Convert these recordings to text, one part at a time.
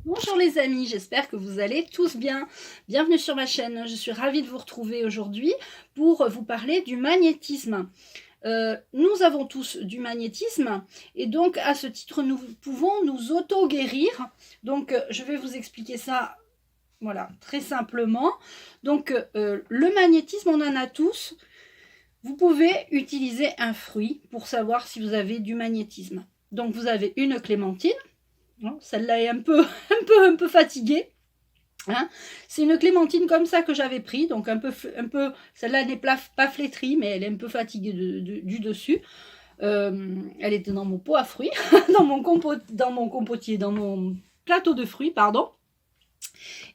Bonjour les amis, j'espère que vous allez tous bien. Bienvenue sur ma chaîne, je suis ravie de vous retrouver aujourd'hui pour vous parler du magnétisme. Nous avons tous du magnétisme et donc à ce titre nous pouvons nous auto-guérir. Donc je vais vous expliquer ça voilà, très simplement. Donc le magnétisme, on en a tous. Vous pouvez utiliser un fruit pour savoir si vous avez du magnétisme. Donc vous avez une clémentine. Celle-là est un peu fatiguée. Hein, c'est une clémentine comme ça que j'avais pris, donc un peu celle-là n'est pas flétrie, mais elle est un peu fatiguée du dessus. Elle était dans mon pot à fruits, dans mon compotier, dans mon plateau de fruits, pardon.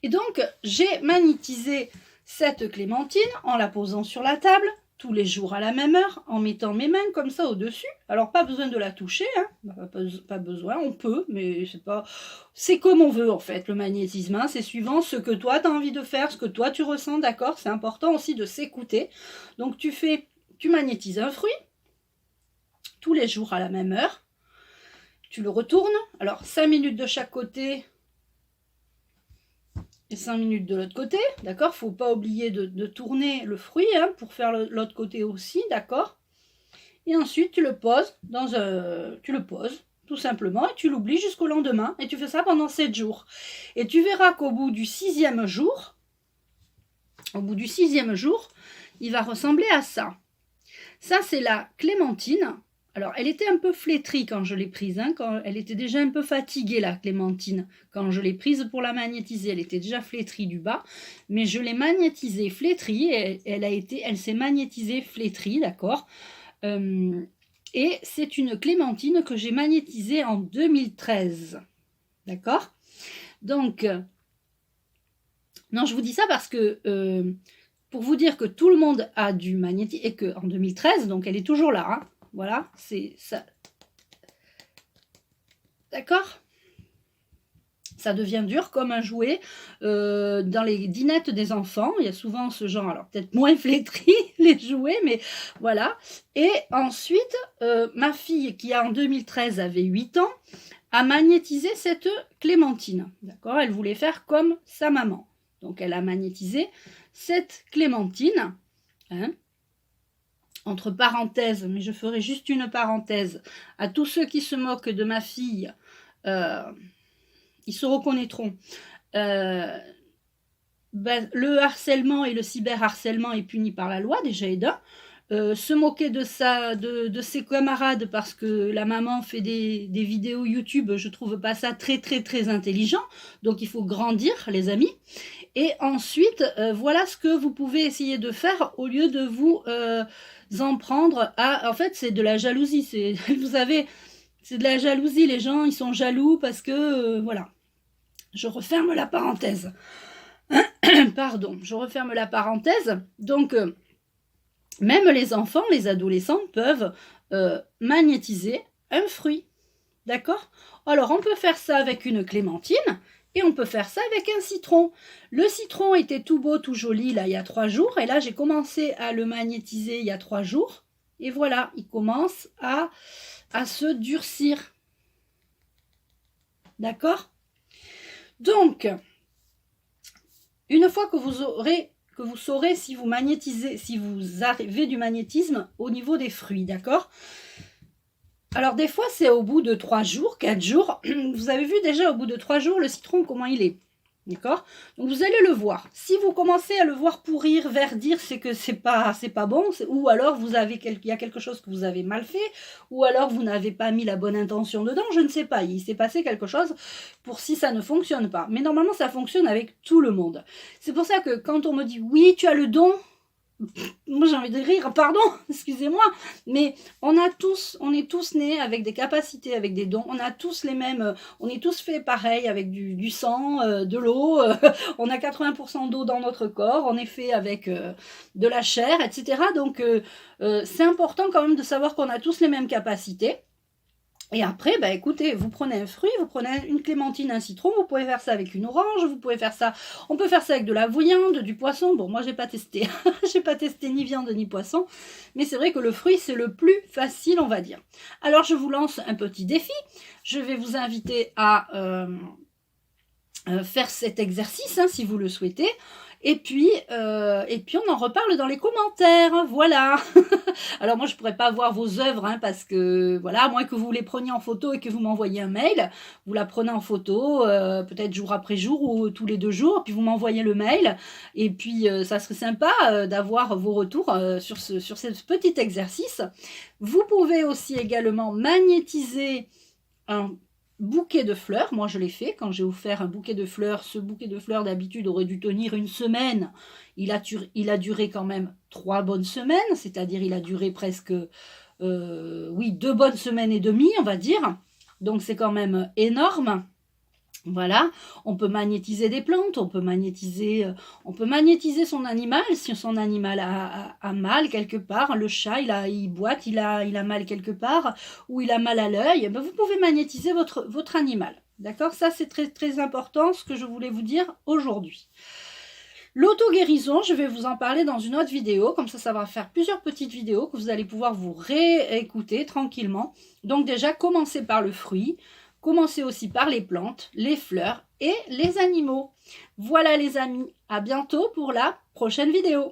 Et donc j'ai magnétisé cette clémentine en la posant sur la table tous les jours à la même heure, en mettant mes mains comme ça au-dessus. Alors, pas besoin de la toucher, hein. Pas besoin, on peut, mais c'est comme on veut, en fait, le magnétisme. Hein. C'est suivant ce que toi, tu as envie de faire, ce que toi, tu ressens, d'accord. C'est important aussi de s'écouter. Donc, tu magnétises un fruit, tous les jours à la même heure. Tu le retournes. Alors, 5 minutes de chaque côté et 5 minutes de l'autre côté, d'accord. Faut pas oublier de tourner le fruit hein, pour faire l'autre côté aussi, d'accord. Et ensuite tu le poses tout simplement et tu l'oublies jusqu'au lendemain et tu fais ça pendant 7 jours. Et tu verras qu'au bout du 6e jour, il va ressembler à ça. Ça c'est la clémentine. Alors, elle était un peu flétrie quand je l'ai prise, hein, quand elle était déjà un peu fatiguée, la clémentine. Quand je l'ai prise pour la magnétiser, elle était déjà flétrie du bas, mais je l'ai magnétisée flétrie, et elle s'est magnétisée flétrie, d'accord. Et c'est une clémentine que j'ai magnétisée en 2013, d'accord. Donc, non, je vous dis ça parce que... pour vous dire que tout le monde a du magnétisme, et qu'en 2013, donc elle est toujours là, hein. Voilà, c'est ça. D'accord? Ça devient dur comme un jouet. Dans les dinettes des enfants, il y a souvent ce genre, alors peut-être moins flétri les jouets, mais voilà. Et ensuite, ma fille qui en 2013 avait 8 ans, a magnétisé cette clémentine. D'accord? Elle voulait faire comme sa maman. Donc elle a magnétisé cette clémentine. Hein? Entre parenthèses, mais je ferai juste une parenthèse, à tous ceux qui se moquent de ma fille, ils se reconnaîtront. Le harcèlement et le cyberharcèlement est puni par la loi, déjà et d'un. Se moquer de ses camarades parce que la maman fait des vidéos YouTube, je trouve pas ça très très très intelligent. Donc il faut grandir, les amis. Et ensuite, voilà ce que vous pouvez essayer de faire au lieu de vous en prendre à... En fait, c'est de la jalousie. Vous savez, c'est de la jalousie. Les gens, ils sont jaloux parce que... voilà. Je referme la parenthèse. Pardon, je referme la parenthèse. Donc, même les enfants, les adolescents peuvent magnétiser un fruit. D'accord? Alors, on peut faire ça avec une clémentine. Et on peut faire ça avec un citron. Le citron était tout beau, tout joli, là, il y a 3 jours. Et là, j'ai commencé à le magnétiser il y a 3 jours. Et voilà, il commence à se durcir. D'accord? Donc, une fois que vous saurez si vous magnétisez, si vous avez du magnétisme au niveau des fruits, d'accord? Alors, des fois, c'est au bout de 3 jours, 4 jours. Vous avez vu déjà au bout de 3 jours le citron, comment il est. D'accord? Donc, vous allez le voir. Si vous commencez à le voir pourrir, verdir, c'est que c'est pas bon. Ou alors, il y a quelque chose que vous avez mal fait. Ou alors, vous n'avez pas mis la bonne intention dedans. Je ne sais pas. Il s'est passé quelque chose pour si ça ne fonctionne pas. Mais normalement, ça fonctionne avec tout le monde. C'est pour ça que quand on me dit « Oui, tu as le don », moi j'ai envie de rire, pardon, excusez-moi, mais on est tous nés avec des capacités, avec des dons, on a tous les mêmes, on est tous faits pareil, avec du sang, de l'eau, on a 80% d'eau dans notre corps, on est fait avec de la chair, etc. Donc c'est important quand même de savoir qu'on a tous les mêmes capacités. Et après, bah écoutez, vous prenez un fruit, vous prenez une clémentine, un citron, vous pouvez faire ça avec une orange, vous pouvez faire ça, on peut faire ça avec de la viande, du poisson. Bon, moi j'ai pas testé, j'ai pas testé ni viande ni poisson, mais c'est vrai que le fruit c'est le plus facile, on va dire. Alors je vous lance un petit défi, je vais vous inviter à faire cet exercice, hein, si vous le souhaitez. Et puis on en reparle dans les commentaires, voilà. Alors moi, je ne pourrais pas voir vos œuvres, hein, parce que, voilà, à moins que vous les preniez en photo et que vous m'envoyiez un mail, vous la prenez en photo, peut-être jour après jour ou tous les 2 jours, puis vous m'envoyez le mail, et puis ça serait sympa d'avoir vos retours sur ce petit exercice. Vous pouvez aussi également magnétiser un bouquet de fleurs. Moi, je l'ai fait quand j'ai offert un bouquet de fleurs. Ce bouquet de fleurs, d'habitude, aurait dû tenir une semaine. Il a duré quand même 3 bonnes semaines, c'est-à-dire il a duré presque, oui, 2 bonnes semaines et demie, on va dire. Donc, c'est quand même énorme. Voilà, on peut magnétiser des plantes, on peut magnétiser son animal, si son animal a mal quelque part, le chat, il boite, il a mal quelque part, ou il a mal à l'œil, ben vous pouvez magnétiser votre animal. D'accord? Ça, c'est très, très important, ce que je voulais vous dire aujourd'hui. L'auto-guérison, je vais vous en parler dans une autre vidéo, comme ça va faire plusieurs petites vidéos que vous allez pouvoir vous réécouter tranquillement. Donc déjà, commencez par le fruit. Commencez aussi par les plantes, les fleurs et les animaux. Voilà les amis, à bientôt pour la prochaine vidéo.